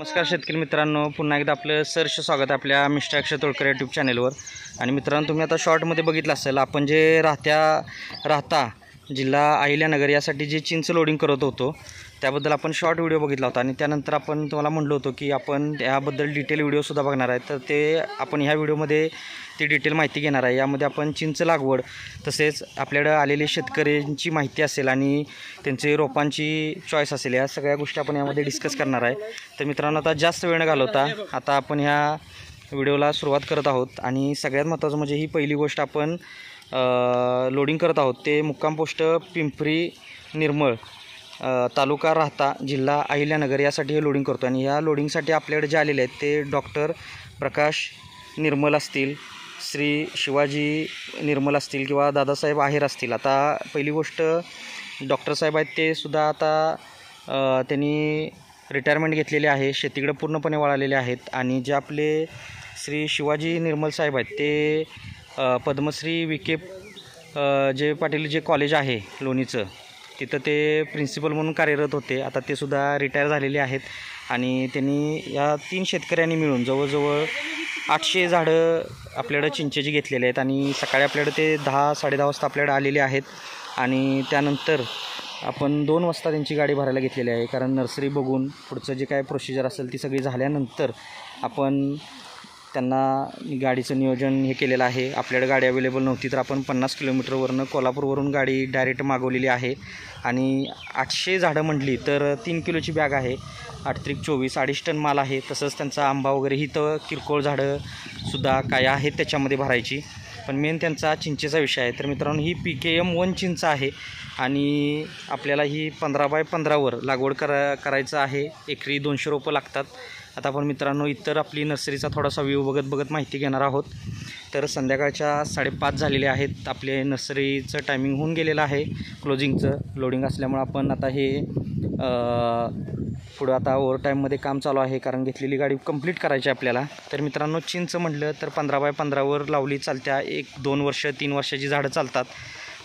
नमस्कार शेतकरी मित्रांनो, पुन्हा एकदा आपलं सहर्ष स्वागत आपल्या मिस्टर अक्षय तोडकर यूट्यूब चॅनलवर। आणि मित्रांनो, तुम्ही आता शॉर्टमध्ये बघितलं असेल, आपण जे राहता जिल्हा अहिल्यानगर यासाठी जे चिंच लोडिंग करत होतो त्याबद्दल आपण शॉर्ट व्हिडिओ बघितला होता। आणि त्यानंतर आपण तुम्हाला म्हणलो होतो की आपण याबद्दल डिटेल व्हिडिओसुद्धा बघणार आहे। तर ते आपण ह्या व्हिडिओमध्ये ती डिटेल माहिती घेणार आहे। यामध्ये आपण चिंच लागवड तसेच आपल्याकडे आलेले शेतकऱ्यांची माहिती असेल आणि त्यांचे रोपांची चॉईस असेल, या सगळ्या गोष्टी आपण यामध्ये डिस्कस करणार आहे। तर मित्रांनो, आता जास्त वेळ न घालवता आता आपण ह्या व्हिडिओला सुरुवात करत आहोत। आणि सगळ्यात महत्त्वाचं म्हणजे ही पहिली गोष्ट आपण लोडिंग करत आहोत ते मुक्काम पोस्ट पिंपरी निर्मळ, तालुका राहता, जिल्हा अहिल्यानगर यासाठी हे लोडिंग करतो। आणि या लोडिंगसाठी आपल्याकडे जे आलेले आहेत ते डॉक्टर प्रकाश निर्मल असतील, श्री शिवाजी निर्मल असतील किंवा दादासाहेब आहेर असतील। आता पहिली गोष्ट डॉक्टर साहेब आहेत ते सुद्धा आता त्यांनी रिटायरमेंट घेतलेली आहे, शेतीकडे पूर्णपणे वळालेले आहेत। आणि जे आपले श्री शिवाजी निर्मल साहेब आहेत ते पद्मश्री विखे जे पाटील जे कॉलेज आहे लोणीचं, तिथं ते प्रिन्सिपल म्हणून कार्यरत होते। आता ते सुद्धा रिटायर झालेले आहेत। आणि त्यांनी या 3 शेतकऱ्यांनी मिळून जवळजवळ 800 झाडं आपल्याकडे चिंचेची घेतलेले आहेत। आणि सकाळी आपल्याकडे ते 10-10:30 वाजता आपल्याकडे आलेले आहेत। आणि त्यानंतर आपण 2 वाजता त्यांची गाडी भरायला घेतलेली आहे, कारण नर्सरी बघून पुढचं जे काय प्रोसिजर असेल ती सगळी झाल्यानंतर आपण त्यांना गाडीचं नियोजन हे केलेलं आहे। आपल्याकडे गाडी अवेलेबल नव्हती तर आपण 50 किलोमीटरवरनं कोल्हापूरवरून गाडी डायरेक्ट मागवलेली आहे। आणि 800 झाडं म्हटली तर 3 किलोची बॅग आहे, 8×24 2.5 टन माल आहे। तसंच त्यांचा आंबा वगैरे ही तर किरकोळ झाडंसुद्धा काय आहेत त्याच्यामध्ये भरायची, पण मेन त्यांचा चिंचेचा विषय आहे। तर मित्रांनो, ही PKM 1 चिंच आहे आणि आपल्याला ही 15x15वर लागवड करायचं आहे। एकरी 200 रोपं लागतात। आता आपण मित्रांनो इतर आपली नर्सरीचा थोडासा व्ह्यू बघत माहिती घेणार आहोत। तर संध्याकाळच्या 5:30 झालेले आहेत, आपले नर्सरीचं टायमिंग होऊन गेलेलं आहे, क्लोजिंगचं लोडिंग असल्यामुळे आपण आता हे पुढं आता ओव्हरटाईममध्ये काम चालू आहे, कारण घेतलेली गाडी कंप्लीट करायची आहे आपल्याला। तर मित्रांनो, चिंच म्हटलं तर 15x15वर लावली चालत्या, 1-2 वर्ष 3 वर्षाची झाडं चालतात।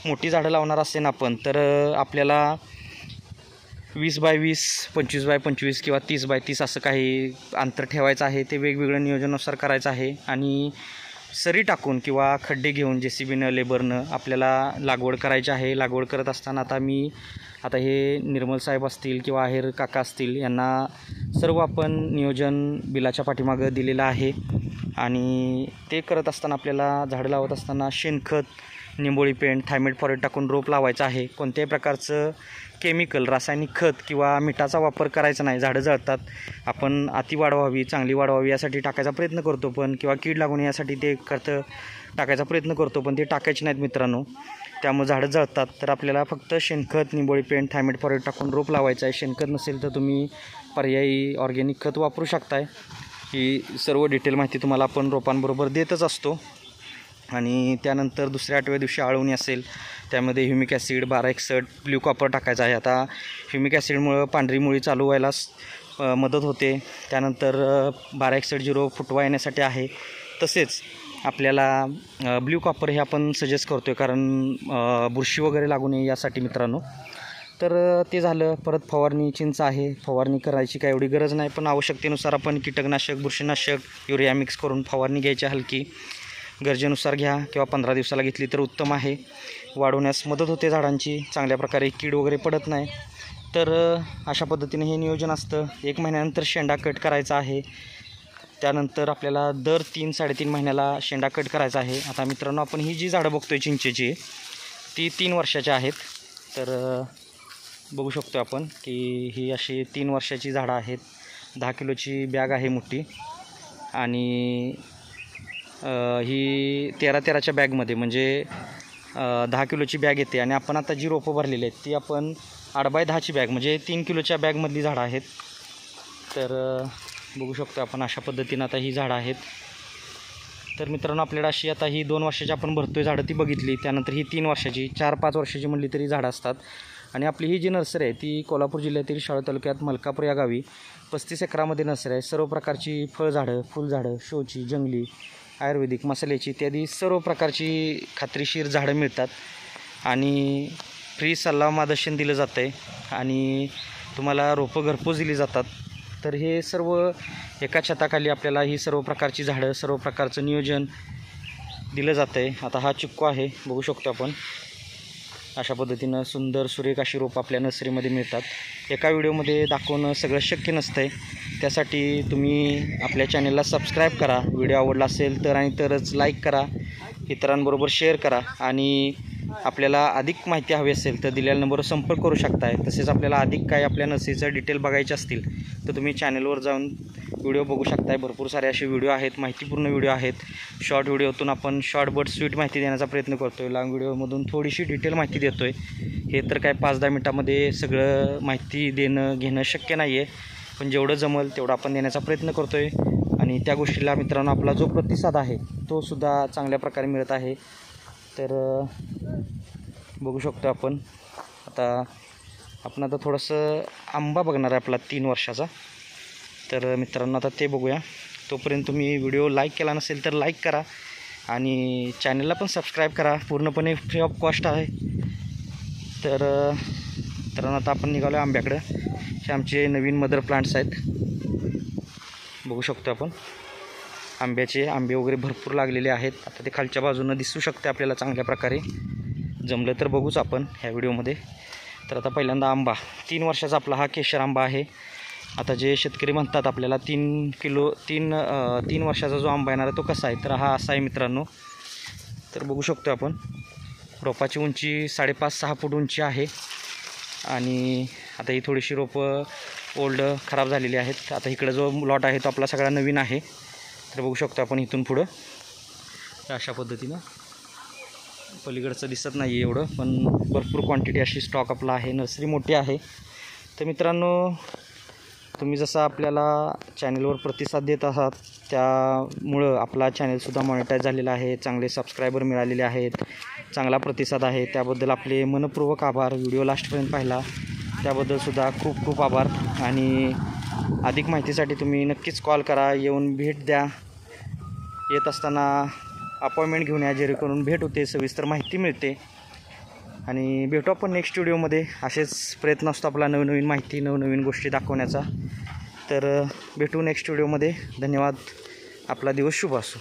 मोठी झाडं लावणार असेल आपण तर आपल्याला 20x20, 25x25 किंवा 30x30 असं काही अंतर ठेवायचं आहे। ते वेगवेगळ्या नियोजनानुसार करायचं आहे। आणि सरी टाकून किंवा खड्डे घेऊन JCBनं लेबरनं आपल्याला लागवड करायची आहे। लागवड करत असताना आता हे निर्मल साहेब असतील किंवा आहेर काका असतील, यांना सर्व आपण नियोजन बिलाच्या पाठीमागं दिलेलं आहे। आणि ते करत असताना आपल्याला झाडं लावत असताना शेणखत, निंबोळी पेंट, थायमेट फॉरेट टाकून रोप लावायचं आहे। कोणत्याही प्रकारचं केमिकल, रासायनिक खत किंवा मिठाचा वापर करायचा नाही, झाडं जळतात। आपण अति वाढ व्हावी, चांगली वाढ व्हावी यासाठी टाकायचा प्रयत्न करतो, पण किंवा कीड लागून यासाठी ते खतं टाकायचा प्रयत्न करतो, पण ते टाकायचे नाहीत मित्रांनो, त्यामुळे झाडं जळतात। तर आपल्याला फक्त शेणखत, निंबोळी पेंट, थायमेट फॉरेट टाकून रोप लावायचं आहे। शेणखत नसेल तर तुम्ही पर्यायी ऑर्गॅनिक खत वापरू शकताय। ही सर्व डिटेल माहिती तुम्हाला आपण रोपांबरोबर देतच असतो। आणि त्यानंतर दुसऱ्या 8व्या दिवशी आळवणी असेल, त्यामध्ये ह्युमिक ॲसिड, 1261 ब्ल्यू कॉपर टाकायचं आहे। आता ह्युमिक ॲसिडमुळं पांढरी मुळी चालू व्हायला मदत होते। त्यानंतर 1261 फुटवा येण्यासाठी आहे। तसेच आपल्याला ब्ल्यू कॉपर हे आपण सजेस्ट करतो आहे, कारण बुरशी वगैरे लागू नये यासाठी मित्रांनो। तर ते झालं। परत फवारणी चिंच आहे, फवारणी करायची काय एवढी गरज नाही, पण आवश्यकतेनुसार आपण कीटकनाशक, बुरशीनाशक, युरिया मिक्स करून फवारणी घ्यायची हलकी, गरजेनुसार घ्या किंवा 15 दिवसाला घेतली तर उत्तम आहे। वाढवण्यास मदत होते झाडांची, चांगल्या प्रकारे कीड वगैरे पडत नाही। तर अशा पद्धतीने हे नियोजन असतं। 1 महिन्यानंतर शेंडा कट करायचा आहे। त्यानंतर आपल्याला दर 3-3.5 महिन्याला शेंडा कट करायचा आहे। आता मित्रांनो, आपण ही जी झाडं बघतोय चिंचेची ती 3 वर्षाची आहेत। तर बघू शकतो आपण की ही अशी 3 वर्षाची झाडं आहेत। 10 किलोची बॅग आहे मोठी, आणि ही 13-13च्या बॅगमध्ये म्हणजे 10 किलोची बॅग येते। आणि आपण आता जी रोपं भरलेली आहेत ती आपण 8x10ची बॅग म्हणजे 3 किलोच्या बॅगमधली झाडं आहेत। तर बघू शकतो आपण अशा पद्धतीनं आता ही झाडं आहेत। तर मित्रांनो, आपल्याला अशी आता ही 2 वर्षाची आपण भरतोय झाडं ती बघितली, त्यानंतर ही 3 वर्षाची, 4-5 वर्षाची म्हणली तरी झाडं असतात। आणि आपली ही जी नर्सरी आहे ती कोल्हापूर जिल्ह्यातील शाळू तालुक्यात मलकापूर या गावी 35 एकरामध्ये नर्सरी आहे। सर्व प्रकारची फळझाडं, फुलझाडं, शोची, जंगली, आयुर्वेदिक, मसाल्याची इत्यादी सर्व प्रकारची खात्रीशीर झाडं मिळतात। आणि फ्री सल्ला मार्गदर्शन दिलं जातं आहे, आणि तुम्हाला रोपं घरपोच दिली जातात। तर हे सर्व एका छताखाली आपल्याला ही सर्व प्रकारची झाडं, सर्व प्रकारचं नियोजन दिलं जातं आहे. आता हा चिक्कू आहे, बघू शकतो आपण. अशा पद्धतीनं सुंदर सुरेख अशी रोपं आपल्या नर्सरीमध्ये मिळतात. एका व्हिडिओमध्ये दाखवणं सगळं शक्य नसतं आहे. त्यासाठी तुम्ही आपल्या चॅनलला सबस्क्राईब करा, व्हिडिओ आवडला असेल तर, आणि तरच लाईक करा, इतरांबरोबर शेअर करा. आणि आपल्याला अधिक माहिती हवी असेल तर दिलेल्या नंबरवर संपर्क करू शकताय. तसेच आपल्याला अधिक काय आपल्या नर्सरीचं डिटेल बघायचे असतील तर तुम्ही चॅनलवर जाऊन व्हिडिओ बघू शकताय. भरपूर सारे असे व्हिडिओ आहेत, माहितीपूर्ण व्हिडिओ आहेत. शॉर्ट व्हिडिओतून आपण शॉर्ट बट स्वीट माहिती देण्याचा प्रयत्न करतो आहे. लॉंग व्हिडिओमधून थोडीशी डिटेल माहिती देतो आहे. हे तर काय 5-10 मिनटामध्ये सगळं माहिती घेणं शक्य नाही आहे, पण जेवढं जमल तेवढं आपण देण्याचा प्रयत्न करतो आहे. आणि त्या गोष्टीला मित्रांनो आपला जो प्रतिसाद आहे तो सुद्धा चांगल्या प्रकारे मिळत आहे. तर बघू शकतो आपण. आपण आता थोडंसं आंबा बघणार आहे आपला 3 वर्षाचा. तर मित्रांनो आता ते बघूया. तोपर्यंत तुम्ही व्हिडिओ लाईक केला नसेल तर लाईक करा आणि चॅनलला पण सबस्क्राईब करा. पूर्णपणे फ्री ऑफ कॉस्ट आहे. तर मित्रांनो आता आपण निघालो आंब्याकडं. हे आमचे नवीन मदर प्लांट्स आहेत, बघू शकतो आपण. आंबे वगैरे भरपूर लागलेले आहेत. आता ते खालच्या बाजूनं दिसू शकते आपल्याला चांगल्या प्रकारे. जमलं तर बघूच आपण ह्या व्हिडिओमध्ये. तर आता पहिल्यांदा आंबा 3 वर्षाचा आपला हा केशर आंबा आहे. आता जे शेतकरी म्हणतात आपल्याला 3 वर्षाचा जो आंबा येणार आहे तो कसा आहे, तर हा असा आहे मित्रांनो. तर बघू शकतो आपण. रोपाची उंची 5.5-6 फूट उंची आहे. आणि आता ही थोडीशी रोपं ओल्ड खराब झालेली आहेत. आता इकडं जो लॉट आहे तो आपला सगळा नवीन आहे. तर बघू शकतो आपण इथून पुढं अशा पद्धतीनं. पलीकडचं दिसत नाही आहे एवढं, पण भरपूर क्वांटिटी अशी स्टॉक आपला आहे. नर्सरी मोठी आहे. तर मित्रांनो तुम्ही जसं आपल्याला चॅनलवर प्रतिसाद देत आहात त्यामुळं आपला चॅनलसुद्धा मॉनिटाईज झालेला आहे. चांगले सबस्क्रायबर मिळालेले आहेत, चांगला प्रतिसाद आहे. त्याबद्दल आपले मनपूर्वक आभार. व्हिडिओ लास्टपर्यंत पाहिला त्याबद्दलसुद्धा खूप खूप आभार. आणि अधिक माहितीसाठी तुम्ही नक्कीच कॉल करा, येऊन भेट द्या. येत असताना अपॉइंटमेंट घेऊन या, जेणेकरून भेट होते, सविस्तर माहिती मिळते. आणि भेटू आपण नेक्स्ट व्हिडिओमध्ये. असेच प्रयत्न असतो आपला नवनवीन माहिती, नवनवीन गोष्टी दाखवण्याचा. तर भेटू नेक्स्ट व्हिडिओमध्ये. धन्यवाद. आपला दिवस शुभ असो.